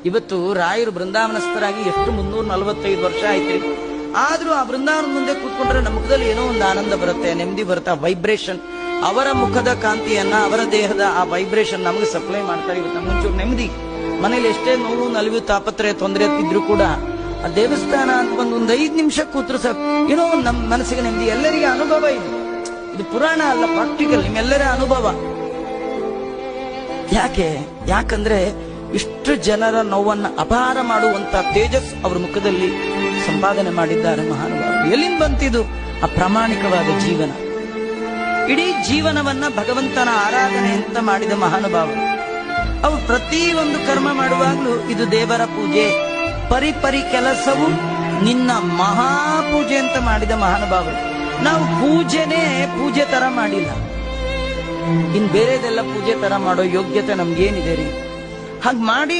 ಇವತ್ತು ರಾಯರು ಬೃಂದಾವನಸ್ಥರಾಗಿ ಎಷ್ಟು 345 ವರ್ಷ ಆಯ್ತ್ರಿ. ಆದ್ರೂ ಆ ಬೃಂದಾವನ ಮುಂದೆ ಕೂತ್ಕೊಂಡ್ರೆ ನಮ್ಮ ಮುಖದಲ್ಲಿ ಏನೋ ಒಂದು ಆನಂದ ಬರುತ್ತೆ, ನೆಮ್ಮದಿ ಬರುತ್ತೆ. ವೈಬ್ರೇಷನ್, ಅವರ ಮುಖದ ಕಾಂತಿಯನ್ನ, ಅವರ ದೇಹದ ಆ ವೈಬ್ರೇಷನ್ ನಮಗೆ ಸಪ್ಲೈ ಮಾಡ್ತಾರೆ. ಇವತ್ತು ನಮ್ಗೊಂಚೂರು ನೆಮ್ಮದಿ. ಮನೇಲಿ ಎಷ್ಟೇ ನೋವು, ನಲಿವು, ತಾಪತ್ರೆ, ತೊಂದರೆ ಇದ್ರು ಕೂಡ ಆ ದೇವಸ್ಥಾನ ಅಂತ ಒಂದು 5 ನಿಮಿಷ ಕೂತ್ರು ಸಾಕು, ಏನೋ ನಮ್ಮ ಮನಸ್ಸಿಗೆ ನೆಮ್ಮದಿ. ಎಲ್ಲರಿಗೆ ಅನುಭವ ಇದು ಪುರಾಣ ಅಲ್ಲ, ಪ್ರಾಕ್ಟಿಕಲ್, ನಿಮ್ಮೆಲ್ಲರ ಅನುಭವ. ಯಾಕಂದ್ರೆ ಇಷ್ಟು ಜನರ ನೋವನ್ನ ಅಪಾರ ಮಾಡುವಂತ ತೇಜಸ್ ಅವ್ರ ಮುಖದಲ್ಲಿ ಸಂಪಾದನೆ ಮಾಡಿದ್ದಾರೆ ಮಹಾನುಭಾವರು. ಎಲ್ಲಿಂದ ಬಂತಿದು? ಆ ಪ್ರಾಮಾಣಿಕವಾದ ಜೀವನ. ಇಡೀ ಜೀವನವನ್ನ ಭಗವಂತನ ಆರಾಧನೆ ಅಂತ ಮಾಡಿದ ಮಹಾನುಭಾವರು. ಅವ್ರು ಪ್ರತಿ ಒಂದು ಕರ್ಮ ಮಾಡುವಾಗ್ಲೂ ಇದು ದೇವರ ಪೂಜೆ, ಪರಿಪರಿ ಕೆಲಸವು ನಿನ್ನ ಮಹಾಪೂಜೆ ಅಂತ ಮಾಡಿದ ಮಹಾನುಭಾವರು. ನಾವು ಪೂಜೆ ತರ ಮಾಡಿಲ್ಲ. ಇನ್ ಬೇರೆದೆಲ್ಲ ಪೂಜೆ ತರ ಮಾಡೋ ಯೋಗ್ಯತೆ ನಮ್ಗೇನಿದೆ ರೀ? ಹಾಗೆ ಮಾಡಿ